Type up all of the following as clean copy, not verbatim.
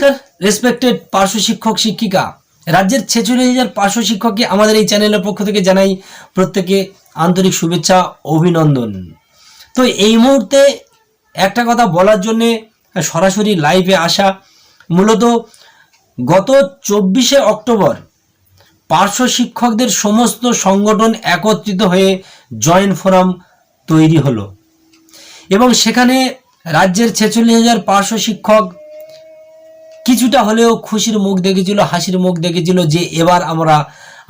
নমস্কার রেসপেক্টেড পার্শ্ব শিক্ষক শিক্ষিকা, রাজ্যের 46,000 পার্শ্ব শিক্ষককে আমাদের এই চ্যানেলের পক্ষ থেকে জানাই প্রত্যেকে আন্তরিক শুভেচ্ছা অভিনন্দন। তো এই মুহূর্তে একটা কথা বলার জন্যে সরাসরি লাইভে আসা। মূলত গত 24শে অক্টোবর পার্শ্ব শিক্ষকদের সমস্ত সংগঠন একত্রিত হয়ে জয়েন্ট ফোরাম তৈরি হলো এবং সেখানে রাজ্যের 46,000 পার্শ্ব শিক্ষক কিছুটা হলেও খুশির মুখ দেখেছিল, হাসির মুখ দেখেছিল যে এবার আমরা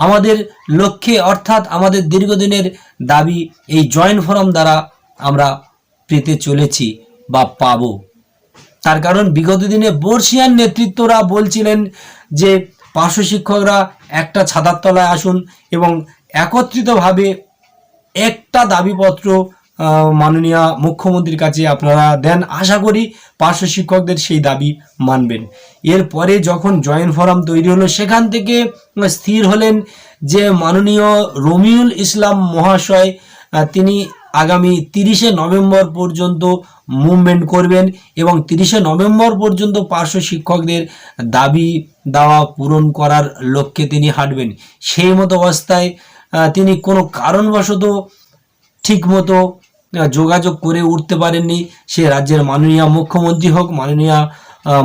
আমাদের লক্ষ্যে অর্থাৎ আমাদের দীর্ঘদিনের দাবি এই জয়েন্ট ফোরাম দ্বারা আমরা পেতে চলেছি বা পাব। তার কারণ বিগত দিনে বর্ষিয়ান নেতৃত্বরা বলছিলেন যে পার্শ্ব শিক্ষকরা একটা ছাতার তলায় আসুন এবং একত্রিতভাবে একটা দাবিপত্র মাননীয় মুখ্যমন্ত্রীর কাছে আপনারা দেন। আশা করি পার্শ্ব শিক্ষকদের সেই দাবি মানবেন। এরপরে যখন জয়েন্ট ফোরাম তৈরি হলো সেখান থেকে স্থির হলেন যে মাননীয় রমিউল ইসলাম মহাশয় তিনি আগামী 30শে নভেম্বর পর্যন্ত মুভমেন্ট করবেন এবং 30শে নভেম্বর পর্যন্ত পার্শ্ব শিক্ষকদের দাবি দাওয়া পূরণ করার লক্ষ্যে তিনি হাঁটবেন। সেই মতো অবস্থায় তিনি কোনো কারণবশত ঠিকমতো যোগাযোগ করে উঠতে পারেননি। সে রাজ্যের মাননীয় মুখ্যমন্ত্রী হোক,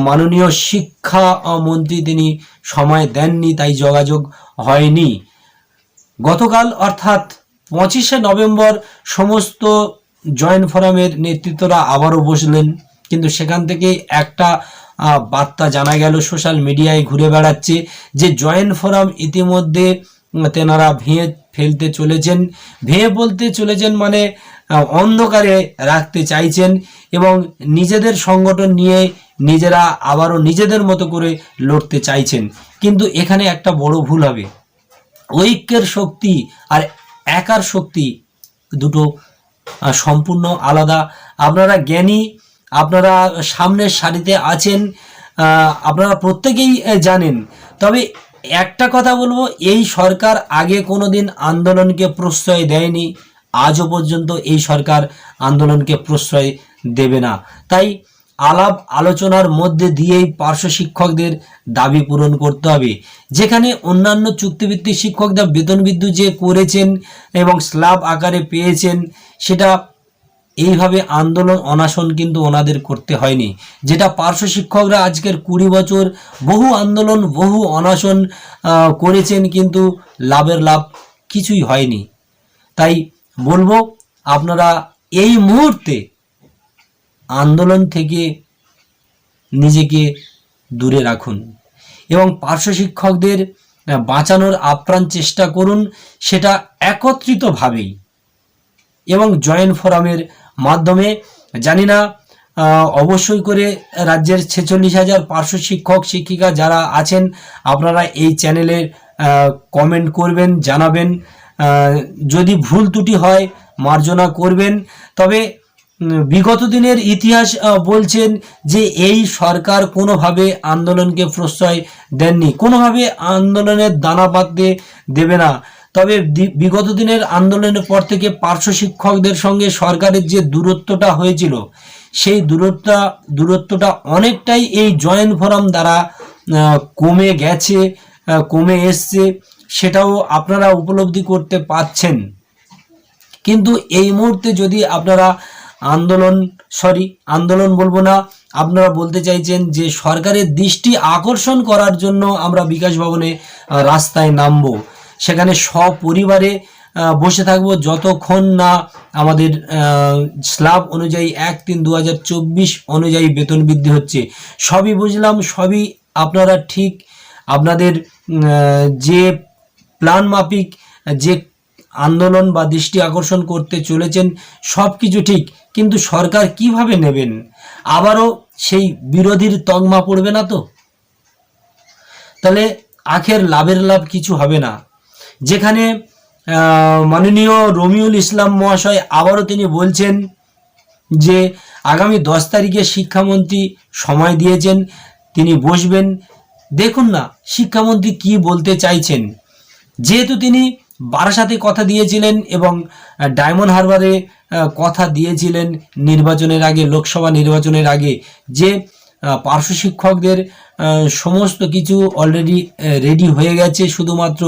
মাননীয় শিক্ষামন্ত্রী তিনি সময় দেননি, তাই যোগাযোগ হয়নি। গতকাল অর্থাৎ 25শে নভেম্বর সমস্ত জয়েন্ট ফোরামের নেতৃত্বরা আবারও বসলেন, কিন্তু সেখান থেকে একটা বার্তা জানা গেল, সোশ্যাল মিডিয়ায় ঘুরে বেড়াচ্ছে যে জয়েন্ট ফোরাম ইতিমধ্যে তেনারা ভেঙে ফেলতে চলেছেন। ভেঙে বলতে চলেছেন মানে অন্ধকারে রাখতে চাইছেন এবং নিজেদের সংগঠন নিয়ে নিজেরা আবারও নিজেদের মতো করে লড়তে চাইছেন। কিন্তু এখানে একটা বড় ভুল হবে। ঐক্যের শক্তি আর একার শক্তি দুটো সম্পূর্ণ আলাদা। আপনারা জ্ঞানী, আপনারা সামনের সারিতে আছেন, আপনারা প্রত্যেকেই জানেন। তবে একটা কথা বলবো, এই সরকার আগে কোনো দিন আন্দোলনকে প্রশ্রয় দেয়নি, আজও পর্যন্ত এই সরকার আন্দোলনকে প্রশ্রয় দেবে না। তাই আলাপ আলোচনার মধ্যে দিয়েই পার্শ্ব শিক্ষকদের দাবি পূরণ করতে হবে। যেখানে অন্যান্য চুক্তিভিত্তিক শিক্ষকরা বেতন বৃদ্ধি যে করেছেন এবং স্ল্যাব আকারে পেয়েছেন, সেটা এইভাবে আন্দোলন অনশন কিন্তু ওনাদের করতে হয়নি। যেটা পার্শ্ব শিক্ষকরা আজকের 20 বছর বহু আন্দোলন বহু অনশন করেছেন, কিন্তু লাভের লাভ কিছুই হয়নি। তাই বলবো আপনারা এই মুহূর্তে আন্দোলন থেকে নিজেকে দূরে রাখুন এবং পার্শ্ব শিক্ষকদের বাঁচানোর আপ্রাণ চেষ্টা করুন, সেটা একত্রিতভাবেই এবং জয়েন্ট ফোরামের মাধ্যমে। জানি না অবশ্যই করে রাজ্যের 46,000 পার্শ্ব শিক্ষক শিক্ষিকা যারা আছেন আপনারা এই চ্যানেলের কমেন্ট করবেন, জানাবেন। যদি ভুল ত্রুটি হয় মার্জনা করবেন। তবে বিগত দিনের ইতিহাস বলছেন যে এই সরকার কোনোভাবে আন্দোলনকে প্রশ্রয় দেননি, কোনোভাবে আন্দোলনের দানা বাঁধতে দেবে না। তবে বিগত দিনের আন্দোলনের পর থেকে পার্শ্ব শিক্ষকদের সঙ্গে সরকারের যে দূরত্বটা হয়েছিল, সেই দূরত্বটা অনেকটাই এই জয়েন্ট ফোরাম দ্বারা কমে গেছে, কমে এসছে, সেটাও আপনারা উপলব্ধি করতে পারছেন। কিন্তু এই মুহূর্তে যদি আপনারা আন্দোলন বলবো না, আপনারা বলতে চাইছেন যে সরকারের দৃষ্টি আকর্ষণ করার জন্য আমরা বিকাশ ভবনে রাস্তায় নামবো, সেখানে সপরিবারে বসে থাকবো যতক্ষণ না আমাদের স্ল্যাব অনুযায়ী 1/3/2024 অনুযায়ী বেতন বৃদ্ধি হচ্ছে। সবই বুঝলাম, সবই আপনারা ঠিক, আপনাদের যে প্ল্যান মাফিক যে আন্দোলন বা দৃষ্টি আকর্ষণ করতে চলেছেন সব কিছু ঠিক, কিন্তু সরকার কিভাবে নেবেন? আবারও সেই বিরোধীর তকমা পড়বে না তো? তাহলে আখের লাভের লাভ কিছু হবে না। যেখানে মাননীয় রমিউল ইসলাম মহাশয় আবারও তিনি বলছেন যে আগামী 10 তারিখে শিক্ষামন্ত্রী সময় দিয়েছেন, তিনি বসবেন। দেখুন না শিক্ষামন্ত্রী কি বলতে চাইছেন। যেহেতু তিনি বারাসাতে কথা দিয়েছিলেন এবং ডায়মন্ড হারবারে কথা দিয়েছিলেন নির্বাচনের আগে, লোকসভা নির্বাচনের আগে, যে পার্শ্ব শিক্ষকদের সমস্ত কিছু অলরেডি রেডি হয়ে গেছে, শুধুমাত্র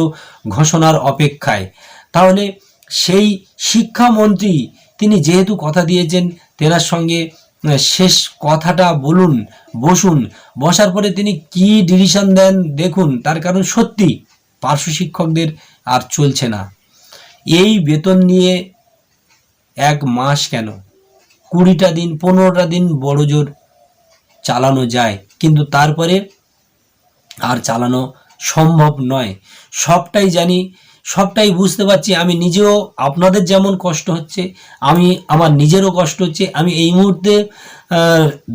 ঘোষণার অপেক্ষায়। তাহলে সেই শিক্ষামন্ত্রী তিনি যেহেতু কথা দিয়েছেন, তেনার সঙ্গে শেষ কথাটা বলুন, বসুন, বসার পরে তিনি কি ডিসিশন দেন দেখুন। তার কারণ সত্যি পার্শ্ব শিক্ষকদের আর চলছে না। এই বেতন নিয়ে 1 মাস কেন, 20টা দিন, 15টা দিন বড় জোর চালানো যায়, কিন্তু তারপরে আর চালানো সম্ভব নয়। সবটাই জানি, সবটাই বুঝতে পারছি। আমি নিজেও, আপনাদের যেমন কষ্ট হচ্ছে, আমার নিজেরও কষ্ট হচ্ছে। আমি এই মুহূর্তে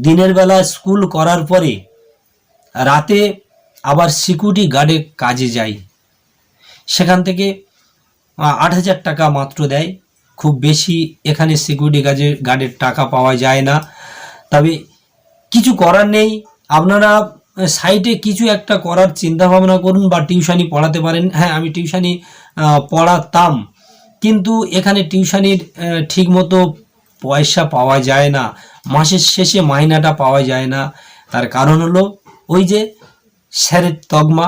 দিনের বেলা স্কুল করার পরে রাতে আবার সিকিউরিটি গার্ডে কাজে যাই। সেখান থেকে 8,000 টাকা মাত্র দেয়, খুব বেশি এখানে সিকিউরিটি গার্ডের টাকা পাওয়া যায় না। তবে কিছু করার নেই। আপনারা সাইটে কিছু একটা করার চিন্তা ভাবনা করুন, বা টিউশনি পড়াতে পারেন। হ্যাঁ, আমি টিউশনি পড়াতাম, কিন্তু এখানে টিউশনির ঠিকমতো পয়সা পাওয়া যায় না, মাসের শেষে মাইনাটা পাওয়া যায় না। তার কারণ হলো ওই যে স্যারের তকমা,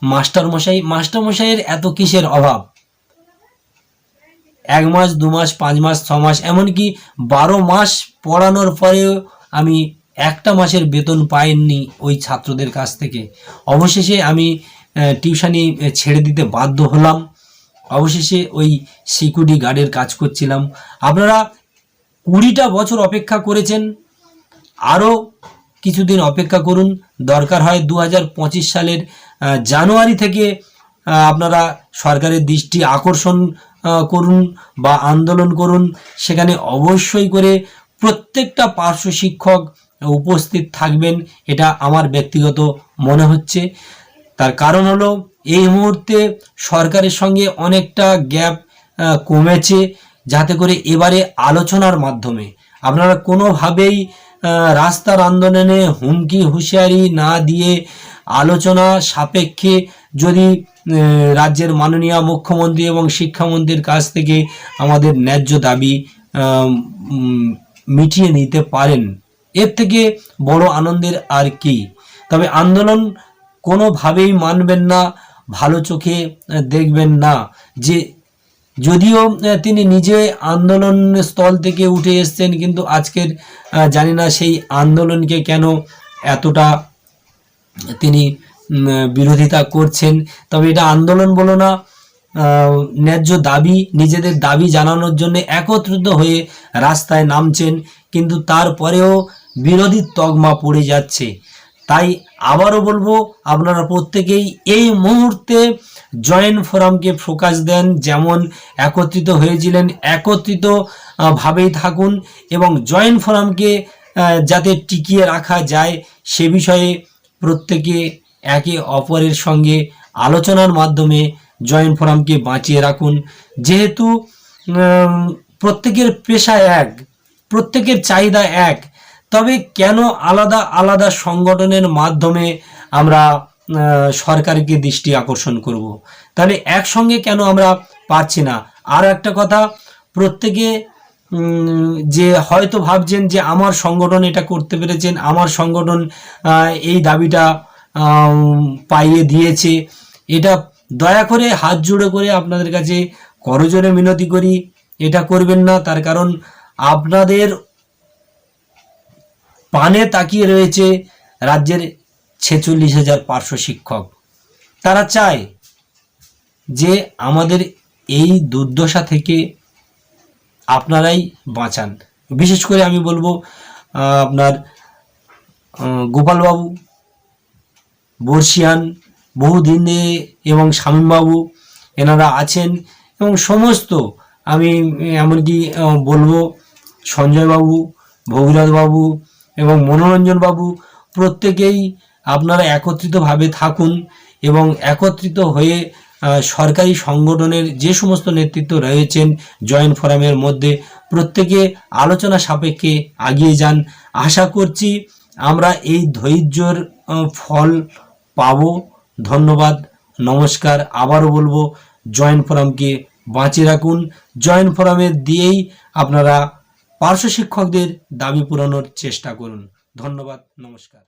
মাস্টারমশাইয়ের এত কিসের অভাব। 1 মাস, 2 মাস, 5 মাস, 6 মাস, এমনকি 12 মাস পড়ানোর পরেও আমি একটা মাসের বেতন পাইনি ওই ছাত্রদের কাছ থেকে। অবশেষে আমি টিউশনি ছেড়ে দিতে বাধ্য হলাম। অবশেষে ওই সিকিউরিটি গার্ডের কাজ করছিলাম। আপনারা 20টা বছর অপেক্ষা করেছেন, আরও কিছুদিন অপেক্ষা করুন। দরকার হয় 2025 সালের জানুয়ারি থেকে আপনারা সরকারের দৃষ্টি আকর্ষণ করুন বা আন্দোলন করুন। সেখানে অবশ্যই করে প্রত্যেকটা পার্শ্ব শিক্ষক উপস্থিত থাকবেন, এটা আমার ব্যক্তিগত মনে হচ্ছে। তার কারণ হলো এই মুহূর্তে সরকারের সঙ্গে অনেকটা গ্যাপ কমেছে, যাতে করে এবারে আলোচনার মাধ্যমে আপনারা কোনোভাবেই রাস্তার আন্দোলনে হুমকি হুঁশিয়ারি না দিয়ে আলোচনা সাপেক্ষে যদি রাজ্যের মাননীয় মুখ্যমন্ত্রী এবং শিক্ষামন্ত্রীর কাছ থেকে আমাদের ন্যায্য দাবি মিটিয়ে নিতে পারেন, এর থেকে বড় আনন্দের আর কি। তবে আন্দোলন কোনোভাবেই মানবেন না, ভালো চোখে দেখবেন না। যে যদিও তিনি নিজে আন্দোলন স্থল থেকে উঠে এসছেন, কিন্তু আজকের জানি না সেই আন্দোলনকে কেন এতটা তিনি বিরোধিতা করছেন। তবে এটা আন্দোলন বলো না, ন্যায্য দাবি, নিজেদের দাবি জানানোর জন্য একত্রিত হয়ে রাস্তায় নামছেন, কিন্তু তারপরেও বিরোধী তকমা পড়ে যাচ্ছে। তাই আবারও বলবো, আপনারা প্রত্যেকেই এই মুহূর্তে জয়েন্ট ফোরামকে ফোকাস দেন। যেমন একত্রিত হয়েছিলেন, একত্রিত ভাবেই থাকুন, এবং জয়েন্ট ফোরামকে যাতে টিকিয়ে রাখা যায় সে বিষয়ে প্রত্যেকে একে অপরের সঙ্গে আলোচনার মাধ্যমে জয়েন্ট ফোরামকে বাঁচিয়ে রাখুন। যেহেতু প্রত্যেকের পেশা এক, প্রত্যেকের চাহিদা এক, তবে কেন আলাদা আলাদা সংগঠনের মাধ্যমে আমরা সরকারকে দৃষ্টি আকর্ষণ করব? তাহলে একসঙ্গে কেন আমরা পারছি না? আর একটা কথা, প্রত্যেকে যে হয়তো ভাবছেন যে আমার সংগঠন এটা করতে পেরেছেন, আমার সংগঠন এই দাবিটা পাইয়ে দিয়েছে, এটা দয়া করে হাত জোড়ে করে আপনাদের কাছে করজোড়ে মিনতি করি, এটা করবেন না। তার কারণ আপনাদের পানে তাকিয়ে রয়েছে রাজ্যের 46,000 পার্শ্ব শিক্ষক। তারা চায় যে আমাদের এই দুর্দশা থেকে আপনারাই বাঁচান। বিশেষ করে আমি বলবো আপনার গোপালবাবু, বর্ষিয়ান বহুদিনে, এবং শামীমবাবু, এনারা আছেন, এবং সমস্ত আমি এমনকি বলবো সঞ্জয়বাবু, ভগীরথবাবু এবং মনোরঞ্জনবাবু, প্রত্যেকেই আপনারা একত্রিতভাবে থাকুন, এবং একত্রিত হয়ে সরকারি সংগঠনের যে সমস্ত নেতৃত্ব রয়েছেন জয়েন্ট ফোরামের মধ্যে, প্রত্যেকে আলোচনা সাপেক্ষে এগিয়ে যান। আশা করছি আমরা এই ধৈর্যর ফল পাব। ধন্যবাদ, নমস্কার। আবারও বলবো, জয়েন্ট ফোরামকে বাঁচিয়ে রাখুন। জয়েন্ট ফোরামের দিয়েই আপনারা পার্শ্ব শিক্ষকদের দাবি পূরণের চেষ্টা করুন। ধন্যবাদ, নমস্কার।